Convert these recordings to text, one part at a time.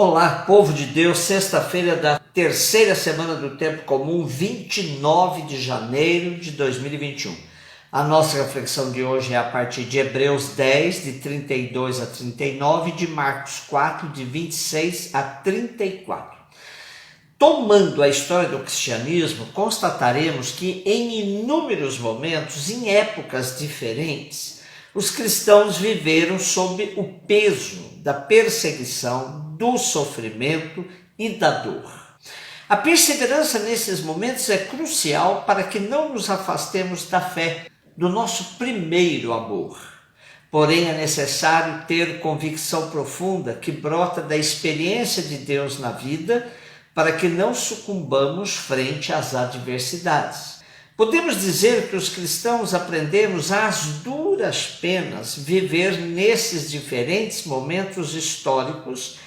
Olá, povo de Deus, sexta-feira da terceira semana do Tempo Comum, 29 de janeiro de 2021. A nossa reflexão de hoje é a partir de Hebreus 10, de 32 a 39, de Marcos 4, de 26 a 34. Tomando a história do cristianismo, constataremos que em inúmeros momentos, em épocas diferentes, os cristãos viveram sob o peso da perseguição, do sofrimento e da dor. A perseverança nesses momentos é crucial para que não nos afastemos da fé, do nosso primeiro amor. Porém, é necessário ter convicção profunda que brota da experiência de Deus na vida para que não sucumbamos frente às adversidades. Podemos dizer que os cristãos aprendemos às duras penas viver nesses diferentes momentos históricos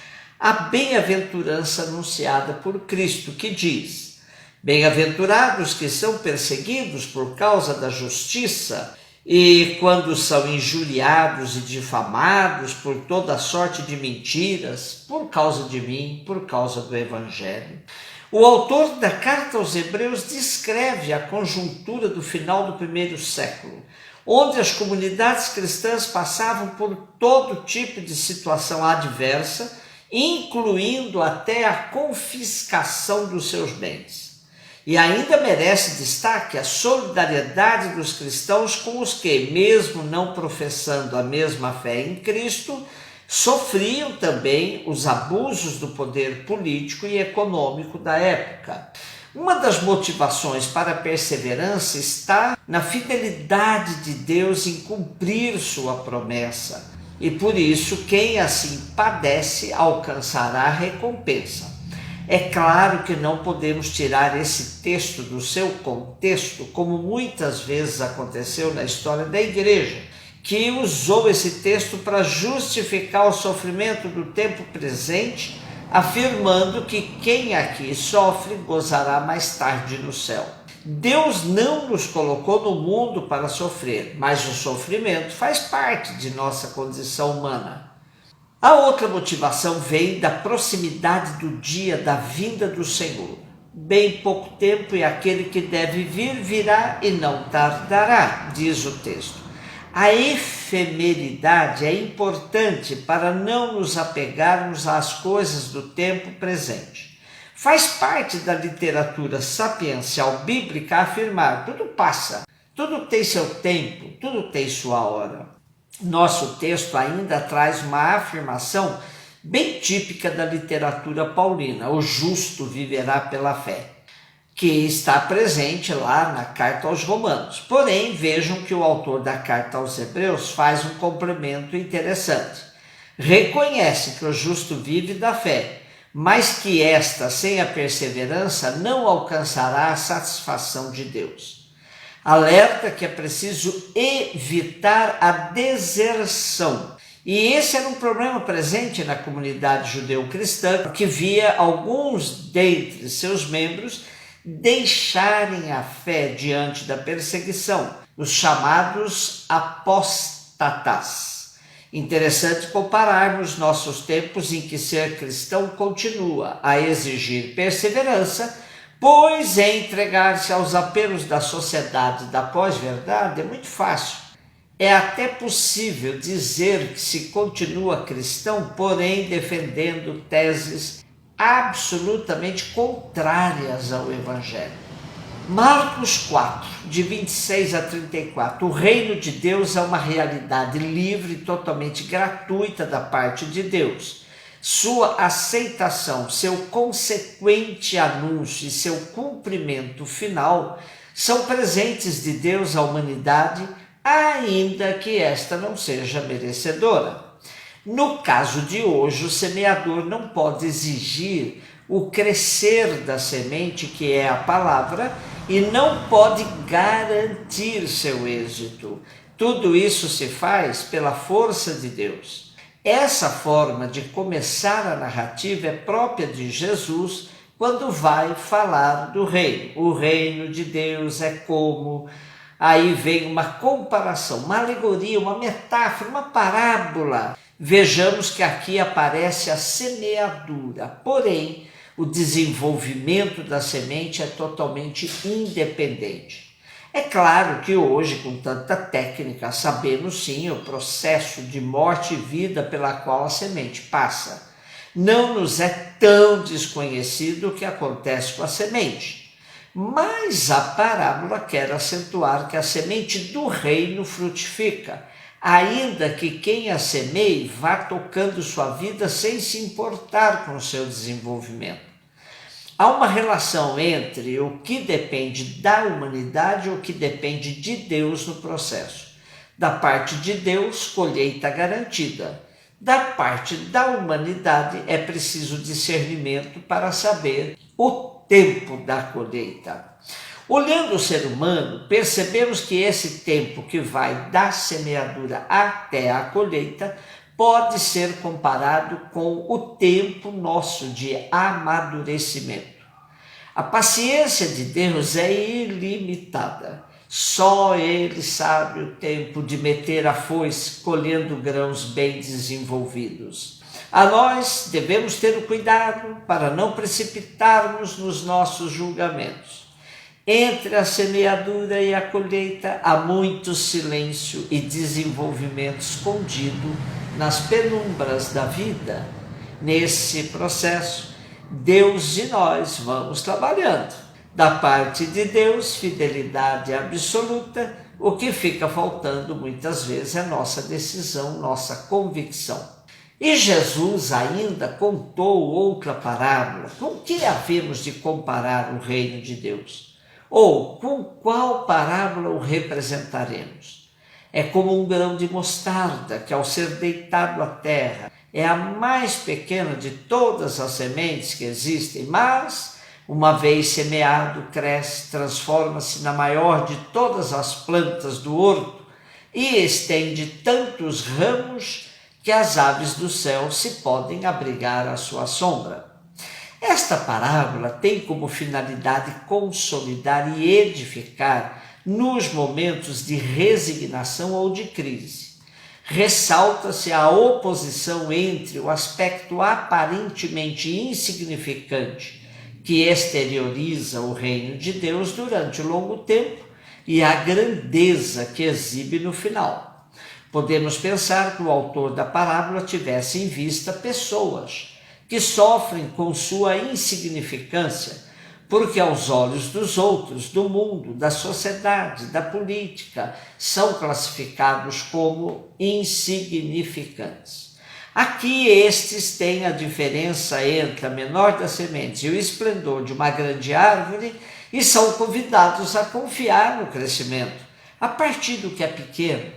a bem-aventurança anunciada por Cristo, que diz: bem-aventurados que são perseguidos por causa da justiça e quando são injuriados e difamados por toda sorte de mentiras, por causa de mim, por causa do Evangelho. O autor da carta aos Hebreus descreve a conjuntura do final do primeiro século, onde as comunidades cristãs passavam por todo tipo de situação adversa, incluindo até a confiscação dos seus bens. E ainda merece destaque a solidariedade dos cristãos com os que, mesmo não professando a mesma fé em Cristo, sofriam também os abusos do poder político e econômico da época. Uma das motivações para a perseverança está na fidelidade de Deus em cumprir sua promessa. E por isso, quem assim padece alcançará a recompensa. É claro que não podemos tirar esse texto do seu contexto, como muitas vezes aconteceu na história da igreja, que usou esse texto para justificar o sofrimento do tempo presente, afirmando que quem aqui sofre gozará mais tarde no céu. Deus não nos colocou no mundo para sofrer, mas o sofrimento faz parte de nossa condição humana. A outra motivação vem da proximidade do dia da vinda do Senhor. Bem pouco tempo e aquele que deve vir virá e não tardará, diz o texto. A efemeridade é importante para não nos apegarmos às coisas do tempo presente. Faz parte da literatura sapiencial bíblica afirmar: tudo passa, tudo tem seu tempo, tudo tem sua hora. Nosso texto ainda traz uma afirmação bem típica da literatura paulina: o justo viverá pela fé, que está presente lá na carta aos Romanos. Porém, vejam que o autor da carta aos Hebreus faz um complemento interessante. Reconhece que o justo vive da fé, mas que esta, sem a perseverança, não alcançará a satisfação de Deus. Alerta que é preciso evitar a deserção. E esse era um problema presente na comunidade judeu-cristã, que via alguns dentre seus membros deixarem a fé diante da perseguição, os chamados apóstatas. Interessante compararmos nossos tempos em que ser cristão continua a exigir perseverança, pois entregar-se aos apelos da sociedade da pós-verdade é muito fácil. É até possível dizer que se continua cristão, porém defendendo teses absolutamente contrárias ao Evangelho. Marcos 4, de 26 a 34. O reino de Deus é uma realidade livre e totalmente gratuita da parte de Deus. Sua aceitação, seu consequente anúncio e seu cumprimento final são presentes de Deus à humanidade, ainda que esta não seja merecedora. No caso de hoje, o semeador não pode exigir o crescer da semente, que é a palavra, e não pode garantir seu êxito. Tudo isso se faz pela força de Deus. Essa forma de começar a narrativa é própria de Jesus quando vai falar do reino. O reino de Deus é como... Aí vem uma comparação, uma alegoria, uma metáfora, uma parábola Vejamos que aqui aparece a semeadura, porém, o desenvolvimento da semente é totalmente independente. É claro que hoje, com tanta técnica, sabemos sim o processo de morte e vida pela qual a semente passa. Não nos é tão desconhecido o que acontece com a semente, mas a parábola quer acentuar que a semente do reino frutifica, ainda que quem a semeie vá tocando sua vida sem se importar com o seu desenvolvimento. Há uma relação entre o que depende da humanidade e o que depende de Deus no processo. Da parte de Deus, colheita garantida. Da parte da humanidade, é preciso discernimento para saber o tempo da colheita. Olhando o ser humano, percebemos que esse tempo que vai da semeadura até a colheita pode ser comparado com o tempo nosso de amadurecimento. A paciência de Deus é ilimitada. Só Ele sabe o tempo de meter a foice colhendo grãos bem desenvolvidos. A nós devemos ter o cuidado para não precipitarmos nos nossos julgamentos. Entre a semeadura e a colheita há muito silêncio e desenvolvimento escondido nas penumbras da vida. Nesse processo, Deus e nós vamos trabalhando. Da parte de Deus, fidelidade absoluta, o que fica faltando muitas vezes é nossa decisão, nossa convicção. E Jesus ainda contou outra parábola. Com que havemos de comparar o reino de Deus? Ou com qual parábola o representaremos? É como um grão de mostarda que, ao ser deitado à terra, é a mais pequena de todas as sementes que existem, mas, uma vez semeado, cresce, transforma-se na maior de todas as plantas do horto e estende tantos ramos que as aves do céu se podem abrigar à sua sombra. Esta parábola tem como finalidade consolidar e edificar nos momentos de resignação ou de crise. Ressalta-se a oposição entre o aspecto aparentemente insignificante que exterioriza o reino de Deus durante o longo tempo e a grandeza que exibe no final. Podemos pensar que o autor da parábola tivesse em vista pessoas que sofrem com sua insignificância, porque aos olhos dos outros, do mundo, da sociedade, da política, são classificados como insignificantes. Aqui estes têm a diferença entre a menor das sementes e o esplendor de uma grande árvore e são convidados a confiar no crescimento, a partir do que é pequeno,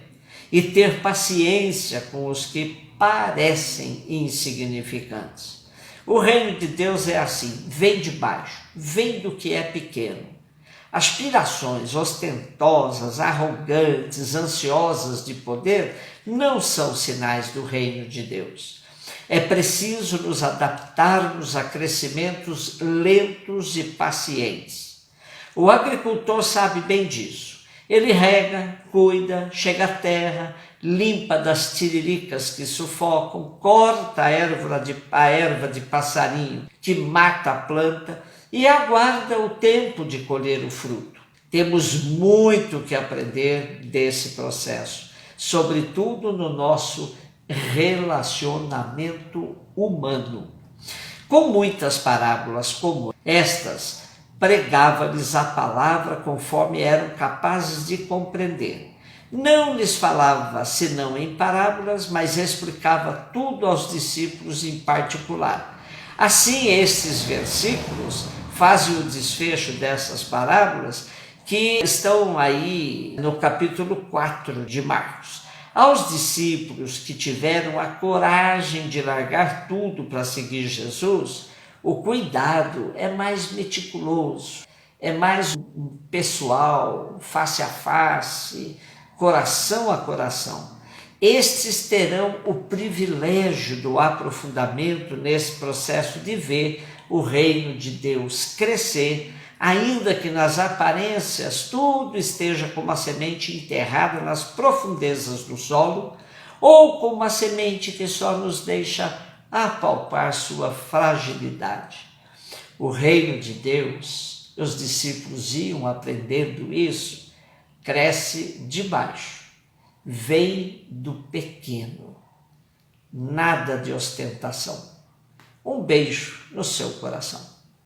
e ter paciência com os que parecem insignificantes. O reino de Deus é assim, vem de baixo, vem do que é pequeno. Aspirações ostentosas, arrogantes, ansiosas de poder não são sinais do reino de Deus. É preciso nos adaptarmos a crescimentos lentos e pacientes. O agricultor sabe bem disso. Ele rega, cuida, chega à terra, limpa das tiriricas que sufocam, corta a erva de passarinho que mata a planta e aguarda o tempo de colher o fruto. Temos muito que aprender desse processo, sobretudo no nosso relacionamento humano. Com muitas parábolas como estas, pregava-lhes a palavra conforme eram capazes de compreender. Não lhes falava senão em parábolas, mas explicava tudo aos discípulos em particular. Assim, estes versículos fazem o desfecho dessas parábolas que estão aí no capítulo 4 de Marcos. Aos discípulos que tiveram a coragem de largar tudo para seguir Jesus, o cuidado é mais meticuloso, é mais pessoal, face a face, coração a coração. Estes terão o privilégio do aprofundamento nesse processo de ver o reino de Deus crescer, ainda que nas aparências tudo esteja como a semente enterrada nas profundezas do solo, ou com uma semente que só nos deixa apalpar sua fragilidade. O reino de Deus, os discípulos iam aprendendo isso, cresce de baixo, vem do pequeno, nada de ostentação. Um beijo no seu coração.